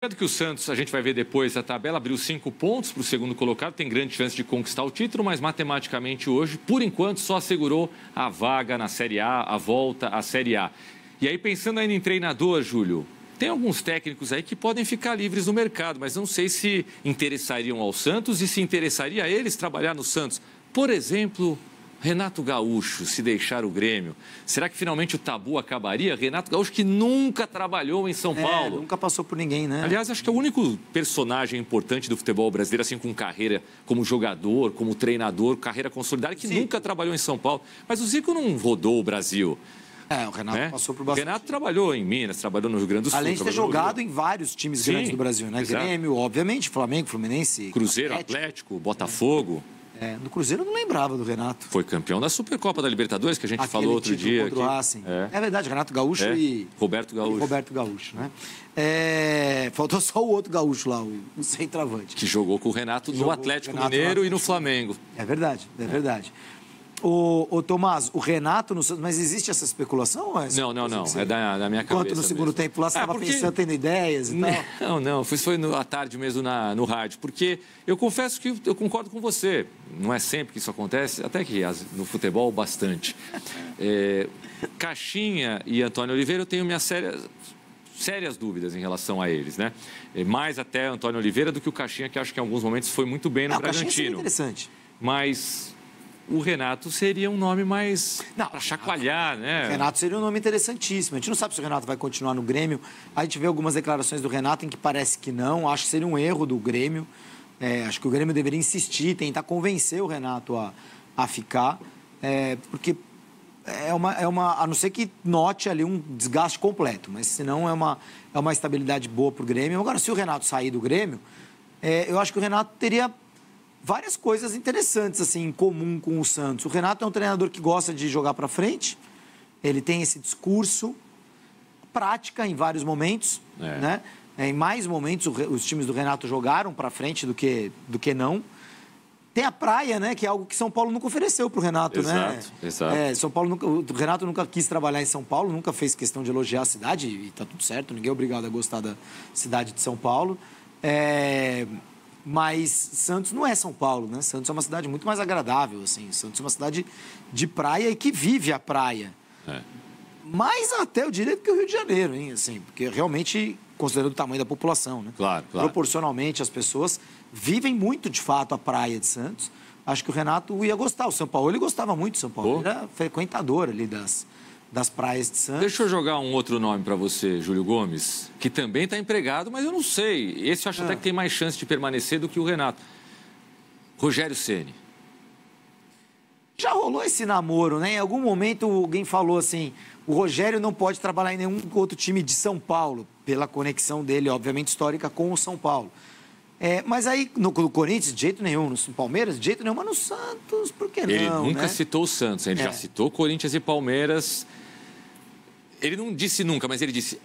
Que o Santos, a gente vai ver depois, a tabela abriu 5 pontos para o segundo colocado, tem grande chance de conquistar o título, mas matematicamente hoje, por enquanto, só assegurou a vaga na Série A, a volta à Série A. E aí, pensando ainda em treinador, Júlio, tem alguns técnicos aí que podem ficar livres no mercado, mas não sei se interessariam ao Santos e se interessaria a eles trabalhar no Santos. Por exemplo, Renato Gaúcho, se deixar o Grêmio, será que finalmente o tabu acabaria? Renato Gaúcho que nunca trabalhou em São Paulo. Nunca passou por ninguém, né? Aliás, acho que é o único personagem importante do futebol brasileiro, assim, com carreira como jogador, como treinador, carreira consolidada, que nunca trabalhou em São Paulo. Mas o Zico não rodou o Brasil. O Renato passou por bastante. O Renato trabalhou em Minas, trabalhou no Rio Grande do Sul. Além de ter jogado em vários times grandes do Brasil, né? Exato. Grêmio, obviamente, Flamengo, Fluminense, Cruzeiro, Atlético, Botafogo. No Cruzeiro eu não lembrava do Renato. Foi campeão da Supercopa da Libertadores, que a gente falou outro dia. Contra o Racing. É verdade, Renato Gaúcho e... Roberto Gaúcho. E Roberto Gaúcho, né? Faltou só o outro gaúcho lá, o centroavante. Que jogou com o Renato no Atlético Mineiro e no Flamengo. É verdade, é verdade. Ô Tomás, o Renato no Santos, mas existe essa especulação? Não, é da minha cabeça. Enquanto no segundo tempo lá você estava pensando, tendo ideias e tal? Não, foi à tarde mesmo no rádio, porque eu confesso que eu concordo com você, não é sempre que isso acontece, até que no futebol bastante. Caixinha e Antônio Oliveira, eu tenho minhas sérias dúvidas em relação a eles, né? Mais até Antônio Oliveira do que o Caixinha, que acho que em alguns momentos foi muito bem no Bragantino. O Caixinha é interessante. Mas o Renato seria um nome mais para chacoalhar, né? O Renato seria um nome interessantíssimo. A gente não sabe se o Renato vai continuar no Grêmio. A gente vê algumas declarações do Renato em que parece que não. Acho que seria um erro do Grêmio. Acho que o Grêmio deveria insistir, tentar convencer o Renato a ficar. Porque a não ser que note ali um desgaste completo, mas senão é uma estabilidade boa para o Grêmio. Agora, se o Renato sair do Grêmio, eu acho que o Renato teria várias coisas interessantes assim, em comum com o Santos. O Renato é um treinador que gosta de jogar para frente, ele tem esse discurso, prática em vários momentos, né? Em mais momentos os times do Renato jogaram para frente do que não. Tem a praia, né? Que é algo que São Paulo nunca ofereceu para o Renato, né? Exato. O Renato nunca quis trabalhar em São Paulo, nunca fez questão de elogiar a cidade, e tá tudo certo, ninguém é obrigado a gostar da cidade de São Paulo. Mas Santos não é São Paulo, né? Santos é uma cidade muito mais agradável, assim. Santos é uma cidade de praia e que vive a praia. Mais até, eu diria, do que o Rio de Janeiro, hein? Assim, porque realmente, considerando o tamanho da população, né? Claro. Proporcionalmente, as pessoas vivem muito, de fato, a praia de Santos. Acho que o Renato ia gostar. O São Paulo, ele gostava muito de São Paulo. Ele era frequentador ali das praias de Santos. Deixa eu jogar um outro nome para você, Júlio Gomes, que também está empregado, mas eu não sei. Esse eu acho até que tem mais chance de permanecer do que o Renato. Rogério Ceni. Já rolou esse namoro, né? Em algum momento alguém falou assim, o Rogério não pode trabalhar em nenhum outro time de São Paulo, pela conexão dele, obviamente, histórica com o São Paulo. Mas aí, no Corinthians, de jeito nenhum. No Palmeiras, de jeito nenhum. Mas no Santos, por que não? Ele nunca citou o Santos. Ele já citou Corinthians e Palmeiras. Ele não disse nunca, mas ele disse,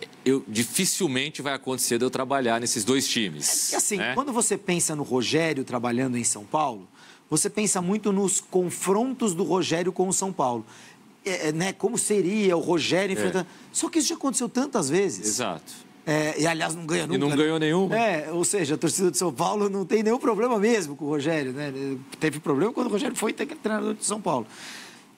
dificilmente vai acontecer de eu trabalhar nesses dois times. Assim, quando você pensa no Rogério trabalhando em São Paulo, você pensa muito nos confrontos do Rogério com o São Paulo. Né? Como seria o Rogério enfrentando... Só que isso já aconteceu tantas vezes. Exato. E, aliás, não ganha nunca. E não ganhou nenhuma. Ou seja, a torcida de São Paulo não tem nenhum problema mesmo com o Rogério, né? Teve problema quando o Rogério foi treinador de São Paulo.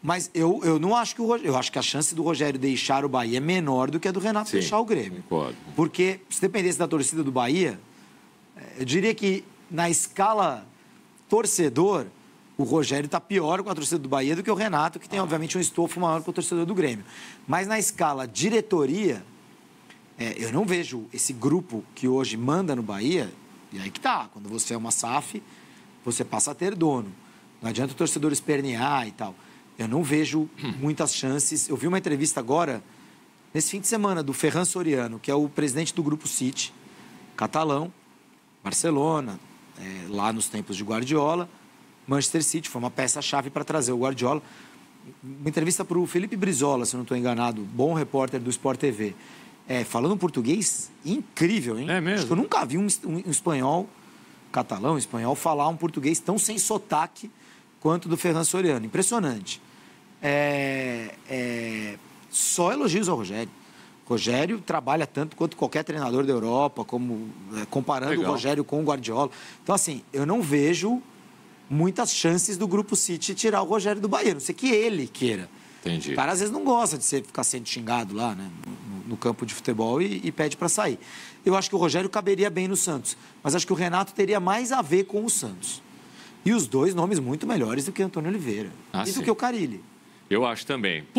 Mas eu não acho que eu acho que a chance do Rogério deixar o Bahia é menor do que a do Renato deixar o Grêmio. Concordo. Porque, se dependesse da torcida do Bahia, eu diria que na escala torcedor, o Rogério está pior com a torcida do Bahia do que o Renato, que tem, obviamente, um estofo maior com o torcedor do Grêmio. Mas na escala diretoria, eu não vejo esse grupo que hoje manda no Bahia, e aí que tá, quando você é uma SAF, você passa a ter dono. Não adianta o torcedor espernear e tal. Eu não vejo muitas chances. Eu vi uma entrevista agora, nesse fim de semana, do Ferran Soriano, que é o presidente do Grupo City, catalão, Barcelona, lá nos tempos de Guardiola, Manchester City, foi uma peça-chave para trazer o Guardiola. Uma entrevista para o Felipe Brizola, se eu não estou enganado, bom repórter do Sport TV. Falando um português incrível, hein? É mesmo? Acho que eu nunca vi um espanhol, catalão, espanhol, falar um português tão sem sotaque quanto do Ferran Soriano. Impressionante. Só elogios ao Rogério. Rogério trabalha tanto quanto qualquer treinador da Europa, comparando o Rogério com o Guardiola. Então, assim, eu não vejo muitas chances do Grupo City tirar o Rogério do Bahia. Não sei que ele queira. Entendi. O cara, às vezes, não gosta de ficar sendo xingado lá, né, no campo de futebol e pede para sair. Eu acho que o Rogério caberia bem no Santos, mas acho que o Renato teria mais a ver com o Santos. E os dois nomes muito melhores do que o Antônio Oliveira e do que o Carille. Eu acho também.